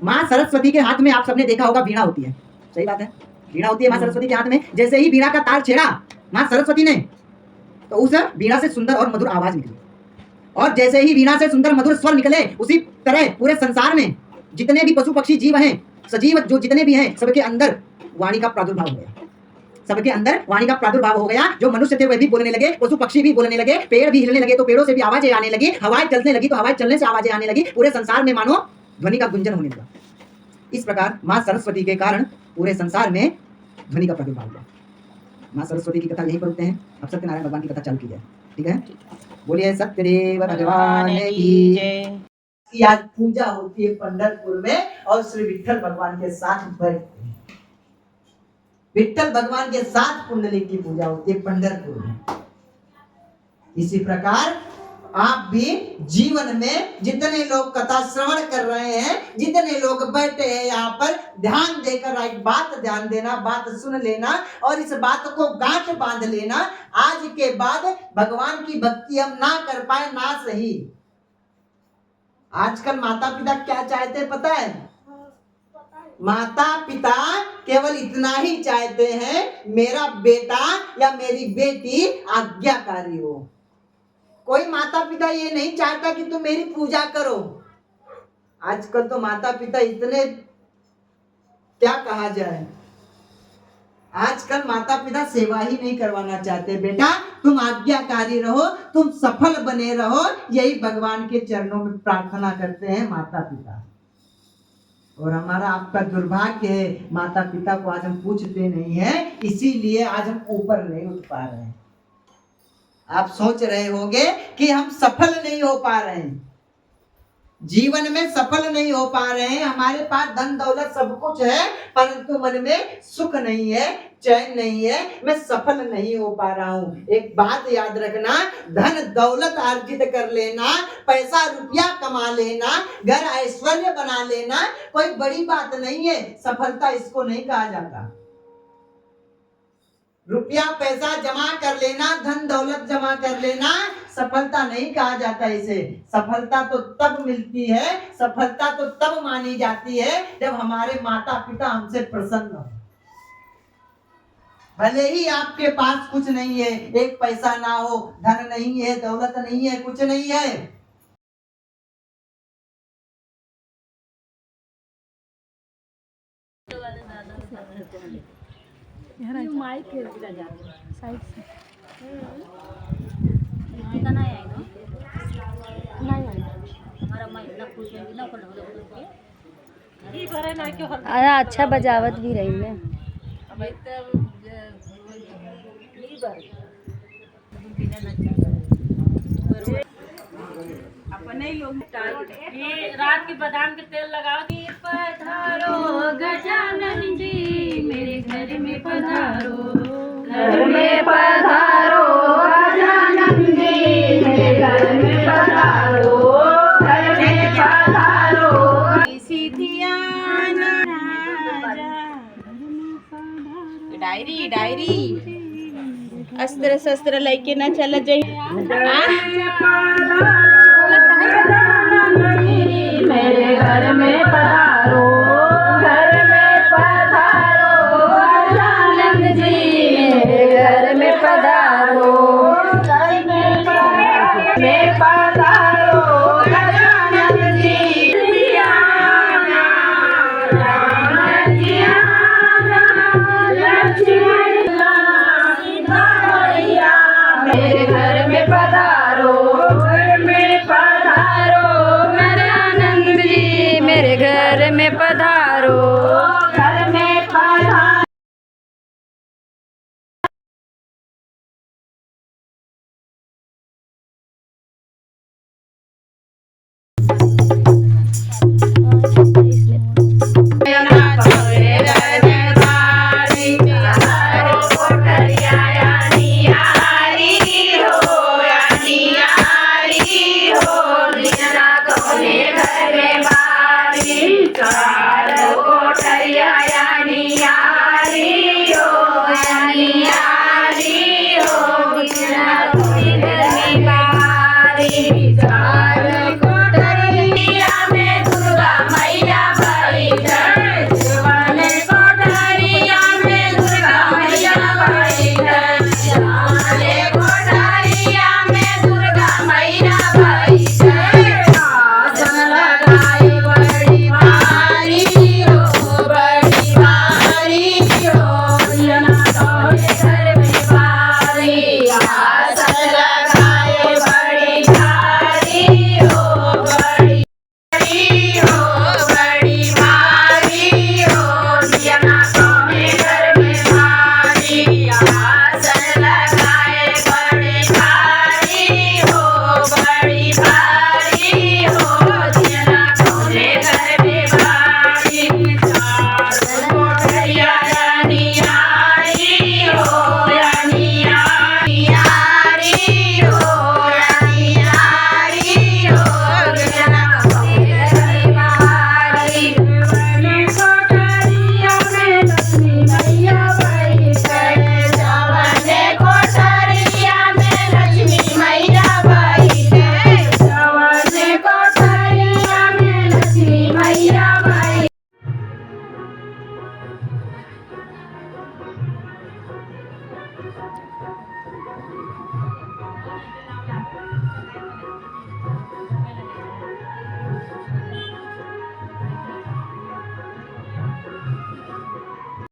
माँ सरस्वती के हाथ में आप सबने देखा होगा वीणा होती है, सही बात है, वीणा होती है माँ सरस्वती के हाथ में। जैसे ही वीणा का तार छेड़ा माँ सरस्वती ने, तो उस वीणा से सुंदर और मधुर आवाज निकली, और जैसे ही वीणा से सुंदर मधुर स्वर निकले, उसी तरह पूरे संसार में जितने भी पशु पक्षी जीव हैं, सजीव जो जितने भी हैं, सबके अंदर वाणी का प्रादुर्भाव हो गया, सबके अंदर वाणी का प्रादुर्भाव हो गया। जो मनुष्य थे वे भी बोलने लगे, पशु पक्षी भी बोलने लगे, पेड़ भी हिलने लगे तो पेड़ों से भी आवाजें आने लगी, हवाएं चलने लगी तो हवाएं चलने से आवाजें आने लगी, पूरे संसार में मानो ध्वनि का गुंजन होने लगा। इस प्रकार माँ सरस्वती के कारण पूरे संसार में ध्वनि का प्रादुर्भाव हुआ। माँ सरस्वती की कथा यहीं पर रुकते हैं, अब सत्यनारायण भगवान की कथा चालू की जाए, ठीक है। बोलिए सत्यदेव भगवान की जय। आज पूजा होती है पंढरपुर में, और श्री विठल भगवान के साथ विठल भगवान के साथ कुंडली की पूजा होती है पंढरपुर में। इसी प्रकार आप भी जीवन में जितने लोग कथा श्रवण कर रहे हैं, जितने लोग बैठे हैं यहाँ पर, ध्यान देकर एक बात ध्यान देना, बात सुन लेना और इस बात को गांठ बांध लेना। आज के बाद भगवान की भक्ति हम ना कर पाए ना सही। आजकल माता पिता क्या चाहते हैं पता है? माता पिता केवल इतना ही चाहते हैं, मेरा बेटा या मेरी बेटी आज्ञाकारी हो। कोई माता पिता ये नहीं चाहता कि तुम मेरी पूजा करो। आजकल तो माता पिता इतने, क्या कहा जाए, आजकल माता पिता सेवा ही नहीं करवाना चाहते। बेटा तुम आज्ञाकारी रहो, तुम सफल बने रहो, यही भगवान के चरणों में प्रार्थना करते हैं माता पिता। और हमारा आपका दुर्भाग्य है, माता पिता को आज हम पूछते नहीं है, इसीलिए आज हम ऊपर नहीं उठ पा रहे हैं। आप सोच रहे होंगे कि हम सफल नहीं हो पा रहे हैं, जीवन में सफल नहीं हो पा रहे हैं, हमारे पास धन दौलत सब कुछ है, परंतु मन में सुख नहीं है, चैन नहीं है, मैं सफल नहीं हो पा रहा हूँ। एक बात याद रखना, धन दौलत अर्जित कर लेना, पैसा रुपया कमा लेना, घर ऐश्वर्य बना लेना कोई बड़ी बात नहीं है, सफलता इसको नहीं कहा जाता। रुपया पैसा जमा कर लेना, धन दौलत जमा कर लेना सफलता नहीं कहा जाता इसे। सफलता तो तब मिलती है, सफलता तो तब मानी जाती है जब हमारे माता पिता हमसे प्रसन्न हो। भले ही आपके पास कुछ नहीं है, एक पैसा ना हो, धन नहीं है, दौलत नहीं है, कुछ नहीं है, माइक साइड से इतना नहीं आई ना, नहीं आई हमारा माइक ना खुल गया ना कर दो ये करे ना क्यों। अच्छा बजावत भी रही है अपने लोग। ये रात के बादाम के तेल लगाओ कि पधारो गजानन जी मेरे घर में पधारो, घर में पधारो गजानन जी मेरे घर में पधारो, घर में पधारो सिद्धियाना डायरी डायरी अस्त्र शस्त्र लेके ना चल जाइए। मेरे घर में पधारो, घर में पधारो गजानन जी मेरे घर में पधारो, घर में पधारो गजानन जी। मेरे घर में पधारो, घर में पधारो गजानन जी मेरे घर में पधारो, घर में पधारो। कोठरिया